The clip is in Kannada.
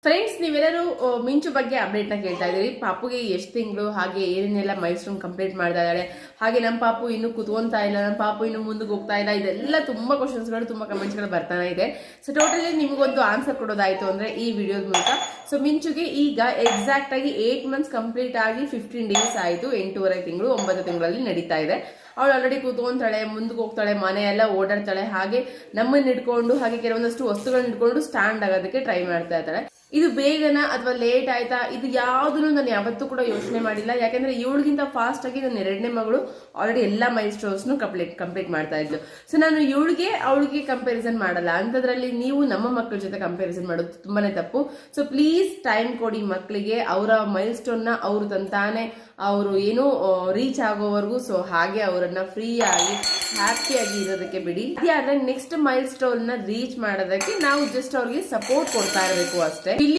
ಫ್ರೆಂಡ್ಸ್, ನೀವೆಲ್ಲರೂ ಮಿಂಚು ಬಗ್ಗೆ ಅಪ್ಡೇಟ್ ನ ಕೇಳ್ತಾ ಇದ್ದೀರಿ. ಪಾಪುಗೆ ಎಷ್ಟು ತಿಂಗಳು, ಹಾಗೆ ಏನೇನೆಲ್ಲ ಮೈಲ್ಸ್ಟೋನ್ ಕಂಪ್ಲೀಟ್ ಮಾಡ್ತಾ ಇದ್ದಾಳೆ, ಹಾಗೆ ನಮ್ಮ ಪಾಪು ಇನ್ನು ಕುತ್ಕೊಂತಾ ಇಲ್ಲ, ನಮ್ಮ ಪಾಪು ಇನ್ನು ಮುಂದಕ್ಕೆ ಹೋಗ್ತಾ ಇಲ್ಲ, ಇದೆಲ್ಲ ತುಂಬಾ ಕ್ವಶನ್ಸ್ಗಳು, ತುಂಬಾ ಕಮೆಂಟ್ಸ್ಗಳು ಬರ್ತಾನೆ ಇದೆ. ಸೊ ಟೋಟಲಿ ನಿಮಗೊಂದು ಆನ್ಸರ್ ಕೊಡೋದಾಯ್ತು ಅಂದ್ರೆ ಈ ವಿಡಿಯೋದ ಮೂಲಕ. ಸೊ ಮಿಂಚುಗೆ ಈಗ ಎಕ್ಸಾಕ್ಟ್ ಆಗಿ 8 ಮಂತ್ಸ್ ಕಂಪ್ಲೀಟ್ ಆಗಿ 15 ಡೇಸ್ ಆಯಿತು. 8.5 ತಿಂಗಳು 9 ತಿಂಗಳಲ್ಲಿ ನಡೀತಾ ಇದೆ. ಅವಳು ಆಲ್ರೆಡಿ ಕೂತ್ಕೊಂತಾಳೆ, ಮುಂದಕ್ಕೆ ಹೋಗ್ತಾಳೆ, ಮನೆ ಎಲ್ಲ ಓಡಾಡ್ತಾಳೆ, ಹಾಗೆ ನಮ್ಮನ್ನ ಇಟ್ಕೊಂಡು, ಹಾಗೆ ಕೆಲವೊಂದಷ್ಟು ವಸ್ತುಗಳನ್ನ ಇಟ್ಕೊಂಡು ಸ್ಟ್ಯಾಂಡ್ ಆಗೋದಕ್ಕೆ ಟ್ರೈ ಮಾಡ್ತಾ ಇದ್ದಾಳೆ. ಇದು ಬೇಗನ ಅಥವಾ ಲೇಟ್ ಆಯ್ತಾ, ಇದು ಯಾವ್ದನ್ನು ನಾನು ಯಾವತ್ತೂ ಕೂಡ ಯೋಚನೆ ಮಾಡಿಲ್ಲ. ಯಾಕಂದ್ರೆ ಇವಳಿಗಿಂತ ಫಾಸ್ಟ್ ಆಗಿ ನನ್ನ ಎರಡನೇ ಮಗಳು ಆಲ್ರೆಡಿ ಎಲ್ಲಾ ಮೈಲ್ ಸ್ಟೋನ್ಸ್ ಕಂಪ್ಲೀಟ್ ಮಾಡ್ತಾ ಇದ್ದು. ಸೊ ನಾನು ಅವಳಿಗೆ ಕಂಪ್ಯಾರಿಸನ್ ಮಾಡಲ್ಲ. ಅಂತದ್ರಲ್ಲಿ ನೀವು ನಮ್ಮ ಮಕ್ಕಳ ಜೊತೆ ಕಂಪ್ಯಾರಿಸನ್ ಮಾಡೋದು ತುಂಬಾನೇ ತಪ್ಪು. ಸೊ ಪ್ಲೀಸ್ ಟೈಮ್ ಕೊಡಿ ಮಕ್ಕಳಿಗೆ, ಅವರ ಮೈಲ್ ಸ್ಟೋನ್ ನ ಅವರು ತಂತಾನೆ ಅವರು ಏನೋ ರೀಚ್ ಆಗೋವರೆಗೂ. ಸೊ ಹಾಗೆ ಅವರನ್ನ ಫ್ರೀ ಆಗಿ ಹ್ಯಾಪಿಯಾಗಿ ಇರೋದಕ್ಕೆ ಬಿಡಿ. ಆದ್ರೆ ನೆಕ್ಸ್ಟ್ ಮೈಲ್ ಸ್ಟೋನ್ ನ ರೀಚ್ ಮಾಡೋದಕ್ಕೆ ನಾವು ಜಸ್ಟ್ ಅವ್ರಿಗೆ ಸಪೋರ್ಟ್ ಕೊಡ್ತಾ ಇರಬೇಕು ಅಷ್ಟೇ.